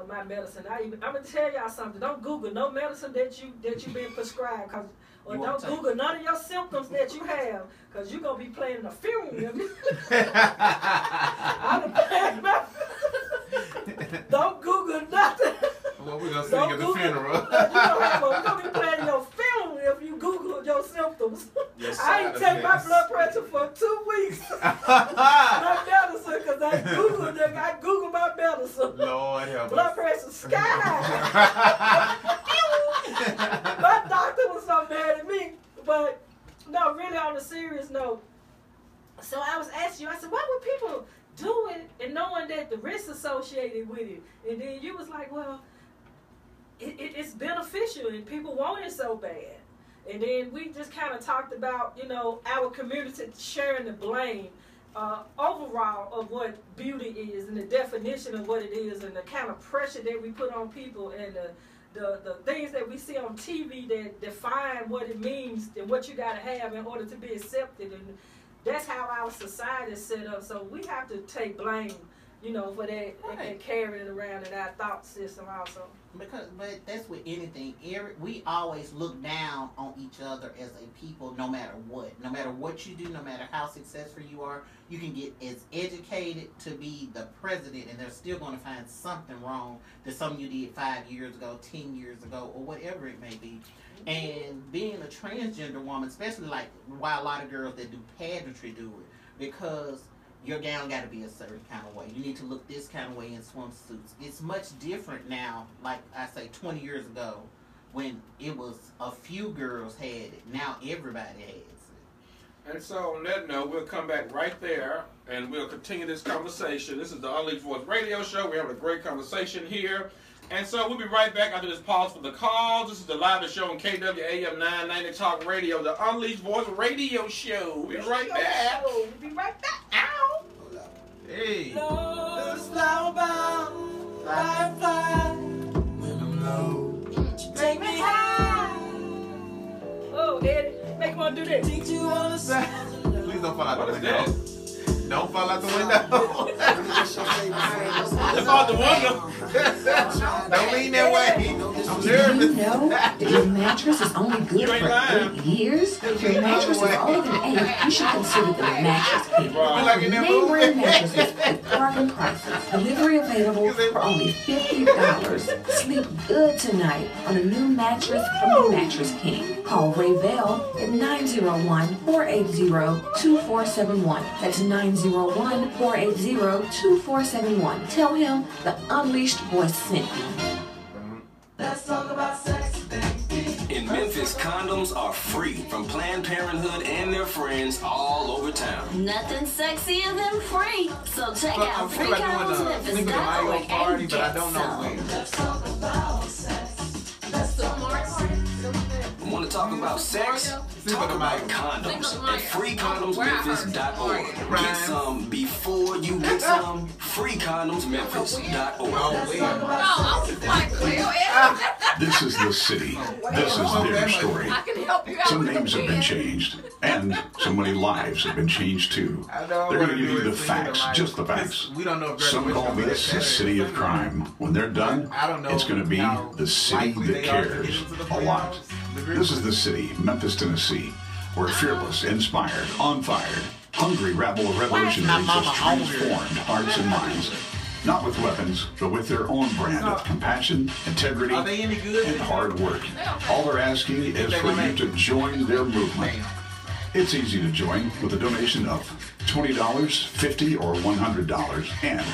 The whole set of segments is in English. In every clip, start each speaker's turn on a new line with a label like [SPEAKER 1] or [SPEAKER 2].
[SPEAKER 1] my medicine. I'm gonna tell y'all something. Don't Google no medicine that you been prescribed, or don't Google none of your symptoms that you have, cause you gonna be playing a funeral. Don't Google nothing.
[SPEAKER 2] Well, we're gonna sing at the funeral.
[SPEAKER 1] We're gonna be playing your funeral if you Google your symptoms. Yes, I ain't take my blood pressure for 2 weeks. My medicine, cause I Googled my medicine.
[SPEAKER 2] Lord help us.
[SPEAKER 1] Blood pressure sky high. My doctor was so mad at me. But no, really on a serious note. So I was asking you, I said, what would people do it and knowing that the risks associated with it? And then you was like, well, it's beneficial and people want it so bad. And then we just kind of talked about, our community sharing the blame overall of what beauty is and the definition of what it is and the kind of pressure that we put on people and the things that we see on TV that define what it means and what you got to have in order to be accepted. And that's how our society is set up. So we have to take blame, for that and carry it around in our thought system also.
[SPEAKER 3] But that's with anything. We always look down on each other as a people, no matter what. No matter what you do, no matter how successful you are, you can get as educated to be the president, and they're still going to find something wrong that something you did 5 years ago, 10 years ago, or whatever it may be. And being a transgender woman, especially like why a lot of girls that do pageantry do it, because your gown got to be a certain kind of way. You need to look this kind of way in swimsuits. It's much different now, like I say 20 years ago, when it was a few girls had it. Now everybody has it.
[SPEAKER 4] And so on that note, we'll come back right there and we'll continue this conversation. This is the Unleashed Voice Radio Show. We're having a great conversation here. And so we'll be right back after this pause for the calls. This is the live show on KWAM 990 Talk Radio, the Unleashed Voice Radio Show. We'll be right back.
[SPEAKER 1] We'll be right back. Ow!
[SPEAKER 2] Hey.
[SPEAKER 5] Those flower-bound firefly, when I'm low, take me high.
[SPEAKER 1] Oh, Eddie, make him want to do this.
[SPEAKER 5] Think you wanna see?
[SPEAKER 2] Please don't fall out the window. Don't fall out the window.
[SPEAKER 4] Don't fall out the window.
[SPEAKER 2] Don't lean that way. I'm
[SPEAKER 6] nervous. Did you know that your mattress is only good for 8 years? If your mattress is older than 8, you should consider the Mattress King. Name brand mattresses with bargain prices. Delivery available for only $50. Sleep good tonight on a new mattress from the Mattress King. Call Rayvell at 901-480-2471. That's 901-480-2471. Tell him the Unleashed Voice sent you.
[SPEAKER 5] Let's talk about sex.
[SPEAKER 7] In Memphis, condoms are free from Planned Parenthood and their friends all over town.
[SPEAKER 8] Nothing sexier than free. So check out freecondomsmemphis.org and get some.
[SPEAKER 5] Let's talk about sex. Let's talk about sex.
[SPEAKER 7] Want to talk about sex? Talk about condoms at freecondomsmemphis.org. Get some before you get some. freecondomsmemphis.org.
[SPEAKER 9] This is the city. This is their story. Some names have been changed, and so many lives have been changed too. They're going to give you the facts, just the facts. Some call this the city of crime. When they're done, it's going to be the city that cares a lot. This is the city, Memphis, Tennessee, where fearless, inspired, on fire, hungry rabble of revolutionaries has transformed hearts and minds. Not with weapons, but with their own brand of compassion, integrity, and hard work. All they're asking is for you to join their movement. It's easy to join with a donation of $20, $50, or $100, and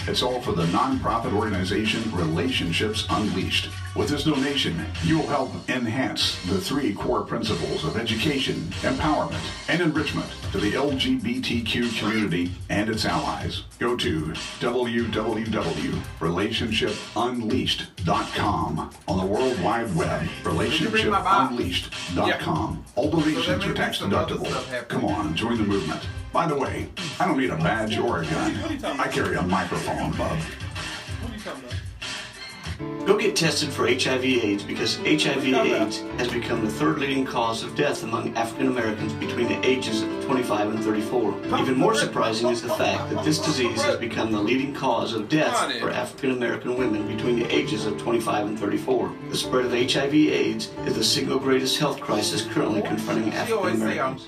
[SPEAKER 9] it's all for the nonprofit organization Relationships Unleashed. With this donation, you will help enhance the 3 core principles of education, empowerment, and enrichment to the LGBTQ community and its allies. Go to www.relationshipunleashed.com on the World Wide Web, relationshipunleashed.com. All donations are tax deductible. Come on, join the movement. By the way, I don't need a badge or a gun. I carry a microphone, bub.
[SPEAKER 4] What are you talking about?
[SPEAKER 10] Go get tested for HIV/AIDS because HIV/AIDS has become the third leading cause of death among African Americans between the ages of 25 and 34. Even more surprising is the fact that this disease has become the leading cause of death for African American women between the ages of 25 and 34. The spread of HIV/AIDS is the single greatest health crisis currently confronting African Americans.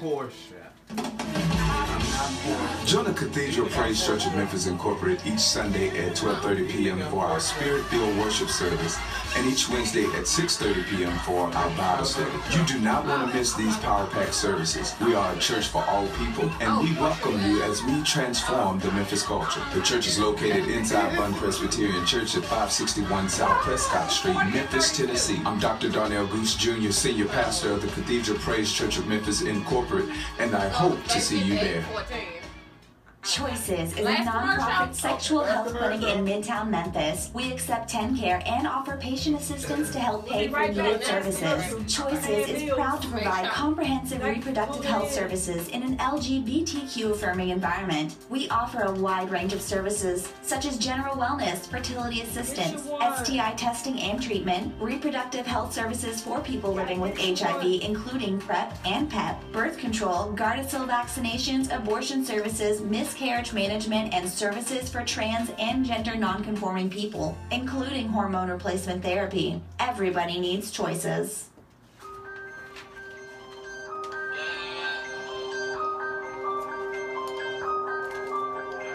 [SPEAKER 11] Join the Cathedral Praise Church of Memphis Incorporated each Sunday at 12:30 p.m. for our Spirit-filled worship service and each Wednesday at 6:30 p.m. for our Bible study. You do not want to miss these power-packed services. We are a church for all people, and we welcome you as we transform the Memphis culture. The church is located inside Bun Presbyterian Church at 561 South Prescott Street, Memphis, Tennessee. I'm Dr. Darnell Goose Jr., Senior Pastor of the Cathedral Praise Church of Memphis Incorporated, and I hope to see you there.
[SPEAKER 6] Choices is a nonprofit sexual health clinic in Midtown Memphis. We accept TennCare and offer patient assistance to help pay for needed services. Choices is proud to provide comprehensive reproductive health services in an LGBTQ-affirming environment. We offer a wide range of services such as general wellness, fertility assistance, STI testing and treatment, reproductive health services for people living with HIV, including PrEP and PEP, birth control, Gardasil vaccinations, abortion services, miscarriage management, and services for trans and gender nonconforming people, including hormone replacement therapy. Everybody needs choices.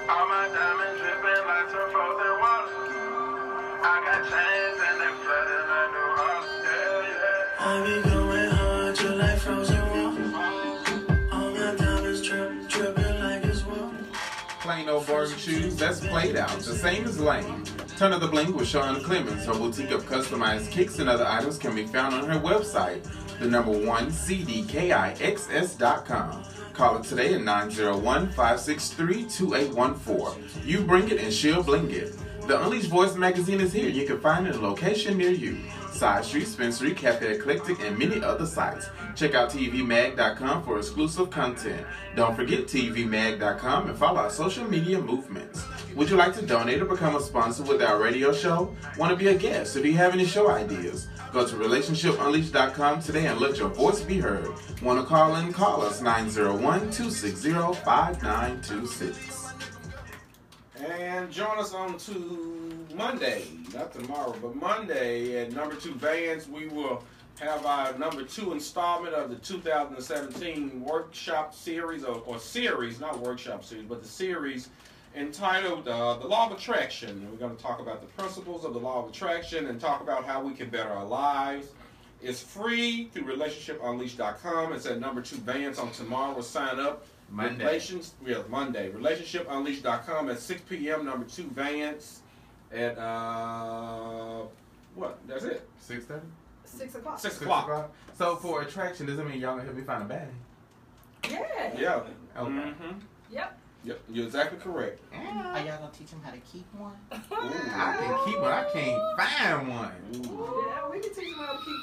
[SPEAKER 12] All my diamonds dripping like some frozen water. I got chains and they flooding like New Orleans. Yeah, yeah. I be going hard just like frozen water. All my diamonds dripping like it's water.
[SPEAKER 4] Plain old Bargain Shoes, that's played out, the same as Lane. Turn of the Bling with Shawn Clemens. Her boutique of customized kicks and other items can be found on her website, the number 1cdkixs.com. Call her today at 901-563-2814. You bring it and she'll bling it. The Unleashed Voice magazine is here. You can find it in a location near you. Side Street, Spencery, Cafe Eclectic, and many other sites. Check out tvmag.com for exclusive content. Don't forget tvmag.com and follow our social media movements. Would you like to donate or become a sponsor with our radio show? Want to be a guest? Or do you have any show ideas? Go to relationshipunleashed.com today and let your voice be heard. Want to call in? Call us 901-260-5926. And join us on to Monday, not tomorrow, but Monday at number 2 Vans. We will have our number 2 installment of the 2017 workshop series, or series, not workshop series, but the series entitled The Law of Attraction. We're going to talk about the principles of the Law of Attraction and talk about how we can better our lives. It's free through relationshipunleashed.com. It's at number 2 Vans on tomorrow. Sign up. Monday. Monday. Relationshipunleashed.com at 6 p.m. Number 2 Vans at what? That's it.
[SPEAKER 1] 6:30. 6 o'clock.
[SPEAKER 4] 6 o'clock. So for attraction, does that mean y'all gonna help me find a bag?
[SPEAKER 1] Yeah.
[SPEAKER 4] Yeah.
[SPEAKER 1] Okay. Mm-hmm. Yep.
[SPEAKER 4] Yep. You're exactly correct.
[SPEAKER 3] Are y'all gonna teach them how to keep one?
[SPEAKER 4] Ooh, I can keep one. I can't find one.
[SPEAKER 1] Ooh. Yeah, we can teach them how to keep.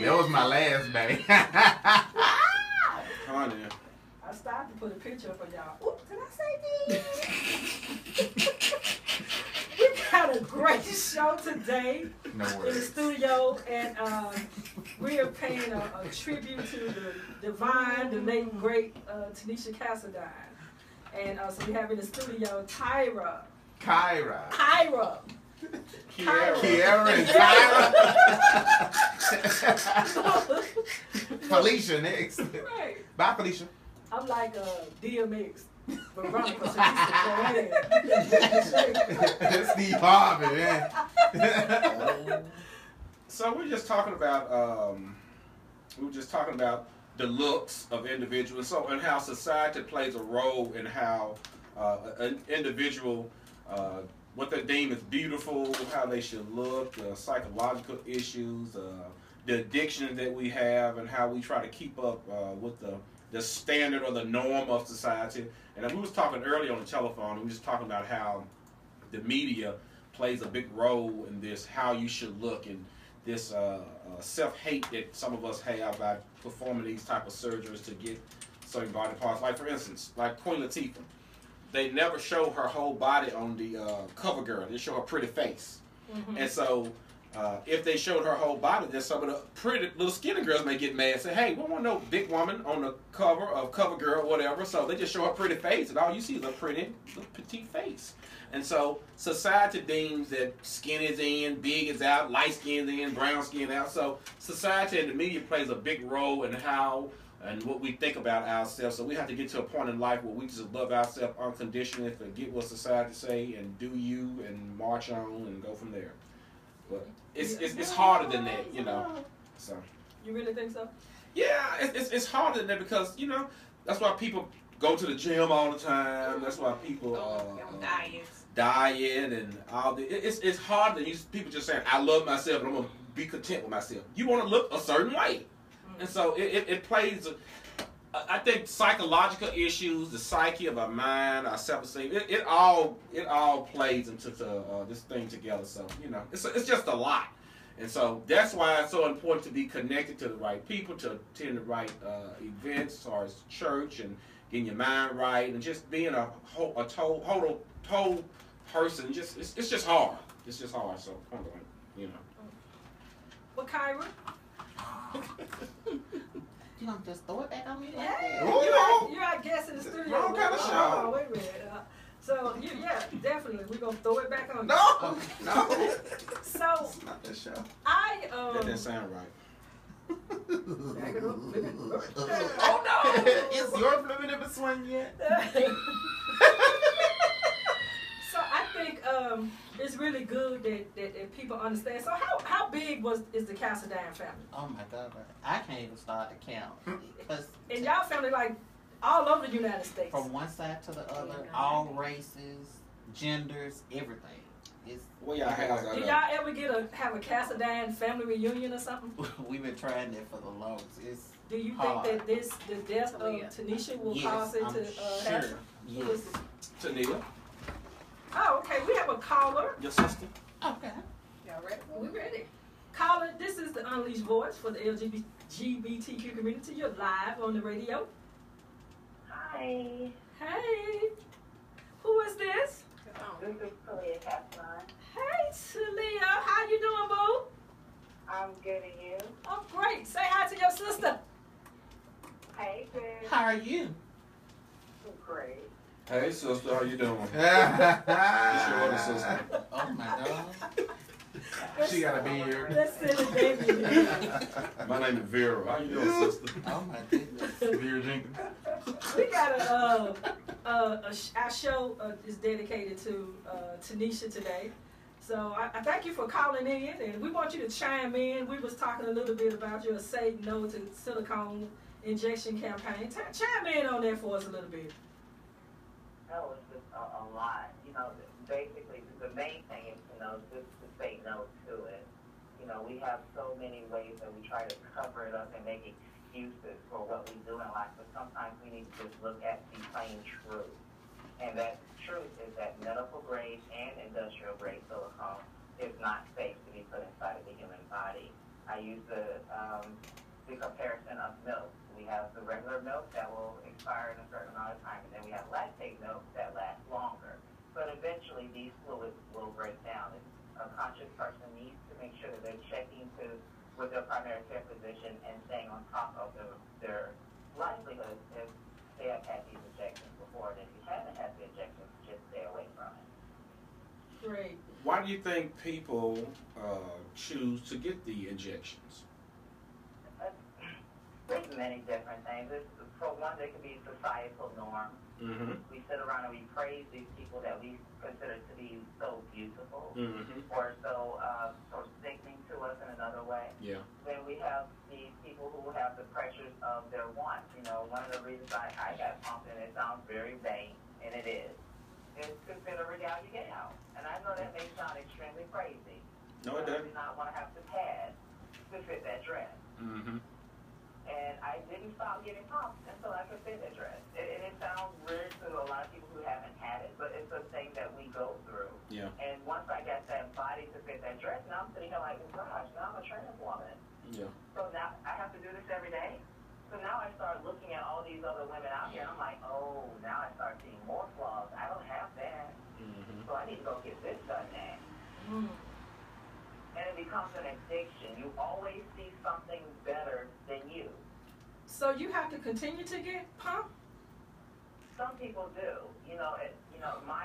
[SPEAKER 4] That was my last bag. Honey.
[SPEAKER 1] I stopped to put a picture up for y'all. Oops, can I say this? We got a great show today in the studio, and we are paying a tribute to the divine, the late great Tanisha Cassadine. And so we have in the studio Tyra.
[SPEAKER 4] Kyra.
[SPEAKER 1] Kyra
[SPEAKER 4] and Tyra. Felicia next.
[SPEAKER 1] Right.
[SPEAKER 4] Bye, Felicia.
[SPEAKER 1] I'm like DMX. Veronica.
[SPEAKER 4] Steve Harvey, man. So we're just talking about the looks of individuals, and how society plays a role in how an individual, what they deem as beautiful, how they should look, psychological issues, the addiction that we have, and how we try to keep up with the standard or the norm of society. And we was talking earlier on the telephone, and we was talking about how the media plays a big role in this, how you should look, and this self-hate that some of us have by performing these type of surgeries to get certain body parts. Like, for instance, like Queen Latifah. They never show her whole body on the cover girl. They show her pretty face. And so if they showed her whole body, then some of the pretty little skinny girls may get mad and say, hey, we don't want no big woman on the cover of CoverGirl or whatever. So they just show her pretty face, and all you see is a pretty little petite face. And so society deems that skin is in, big is out, light skin is in, brown skin out. So society and the media plays a big role in how and what we think about ourselves. So we have to get to a point in life where we just love ourselves unconditionally, forget what society say, and do you, and march on and go from there. But it's harder than that, you know. So
[SPEAKER 1] you really think so?
[SPEAKER 4] Yeah, it's harder than that because, you know, that's why people go to the gym all the time. That's why people diet and all the. It's harder than people just saying, I love myself and I'm gonna be content with myself. You want to look a certain way, and so it plays. I think psychological issues, the psyche of our mind, our self-esteem, it all plays into this thing together. So, you know, it's just a lot. And so that's why it's so important to be connected to the right people, to attend the right events as far as church and getting your mind right and just being a total person. It's just hard. It's just hard. So, you know.
[SPEAKER 1] Well, Kyra?
[SPEAKER 3] You gonna just throw it back on me like
[SPEAKER 1] that? You're our guest in the studio.
[SPEAKER 3] Wrong kind of show.
[SPEAKER 1] Oh, wait a minute. So, yeah, definitely. We're going to throw it back on you.
[SPEAKER 2] No.
[SPEAKER 1] So,
[SPEAKER 2] it's not that show.
[SPEAKER 4] That didn't sound right.
[SPEAKER 1] Oh, no.
[SPEAKER 2] Is your flipping in the swing yet?
[SPEAKER 1] So, I think it's really good that people understand. So, how big is the Cassadine family?
[SPEAKER 3] Oh, my God. I can't even start to count.
[SPEAKER 1] And y'all family, like, all over the United States.
[SPEAKER 3] From one side to the other, all races, genders, everything.
[SPEAKER 4] Well, y'all have.
[SPEAKER 1] Did y'all ever have a Cassadine family reunion or something?
[SPEAKER 3] We've been trying that for the longest. It's
[SPEAKER 1] Do you
[SPEAKER 3] hard.
[SPEAKER 1] think that the death of Tanisha will cause it to happen?
[SPEAKER 3] Yes.
[SPEAKER 4] Tanisha.
[SPEAKER 1] Oh, okay. We have a caller.
[SPEAKER 4] Your sister.
[SPEAKER 1] Okay. Y'all ready? We ready. Caller, this is the Unleashed Voice for the LGBTQ community. You're live on the radio.
[SPEAKER 13] Hi.
[SPEAKER 1] Hey. Who is this?
[SPEAKER 13] This is Talia Cassadine.
[SPEAKER 1] Hey, Talia. How you doing, boo?
[SPEAKER 13] I'm good, and you?
[SPEAKER 1] Oh, great. Say hi to your sister.
[SPEAKER 13] Hey, good.
[SPEAKER 3] How are you?
[SPEAKER 13] Great.
[SPEAKER 4] Hey, sister. How you doing? It's your older sister.
[SPEAKER 3] Oh, my God.
[SPEAKER 2] She gotta be here.
[SPEAKER 1] Let's send a baby.
[SPEAKER 4] My name is Vera. How you doing, sister?
[SPEAKER 3] Oh, my goodness.
[SPEAKER 2] Vera Jenkins.
[SPEAKER 1] We got our show is dedicated to Tanisha today. So I thank you for calling in, and we want you to chime in. We was talking a little bit about your Say No to Silicone injection campaign. Chime in on that for us a little bit.
[SPEAKER 13] That was just a lot. You know, basically, the main thing is just to say no to it. You know, we have so many ways that we try to cover it up and make excuses for what we do in life, but sometimes we need to just look at the plain truth. And that truth is that medical grade and industrial grade silicone is not safe to be put inside of the human body. I use the comparison of milk. We have the regular milk that will expire in a certain amount of time, and then we have lactate milk that lasts longer. But eventually these fluids will break down. A conscious person needs to make sure that they're checking with their primary care physician and staying on top of their livelihood if they have had these injections before. And if you haven't had the injections, just stay away from it.
[SPEAKER 1] Great.
[SPEAKER 4] Why do you think people choose to get the injections?
[SPEAKER 13] There's many different things. For one, there could be societal norms.
[SPEAKER 4] Mm-hmm.
[SPEAKER 13] We sit around and we praise these people that we consider to be so beautiful,
[SPEAKER 4] Mm-hmm.
[SPEAKER 13] or so sickening to us in another way.
[SPEAKER 4] Yeah.
[SPEAKER 13] Then we have these people who have the pressures of their wants. You know, one of the reasons I got pumped, and it sounds very vain, and it is to fit a regalia gown. And I know that may sound extremely crazy.
[SPEAKER 4] No, it doesn't.
[SPEAKER 13] I do not want to have to pad to fit that dress.
[SPEAKER 4] Mm-hmm.
[SPEAKER 13] And I didn't stop getting pumped until I could fit that dress. And it sounds weird to a lot of people who haven't had it, but it's a thing that we go through.
[SPEAKER 4] Yeah.
[SPEAKER 13] And once I got that body to fit that dress, now I'm sitting here like, oh gosh, now I'm a trans woman.
[SPEAKER 4] Yeah.
[SPEAKER 13] So now I have to do this every day. So now I start looking at all these other women out here, and I'm like, oh, now I start seeing more flaws. I don't have that.
[SPEAKER 4] Mm-hmm.
[SPEAKER 13] So I need to go get this done now.
[SPEAKER 1] Mm.
[SPEAKER 13] becomes an addiction. You always see something better than you.
[SPEAKER 1] So you have to continue to get pumped?
[SPEAKER 13] Some people do. My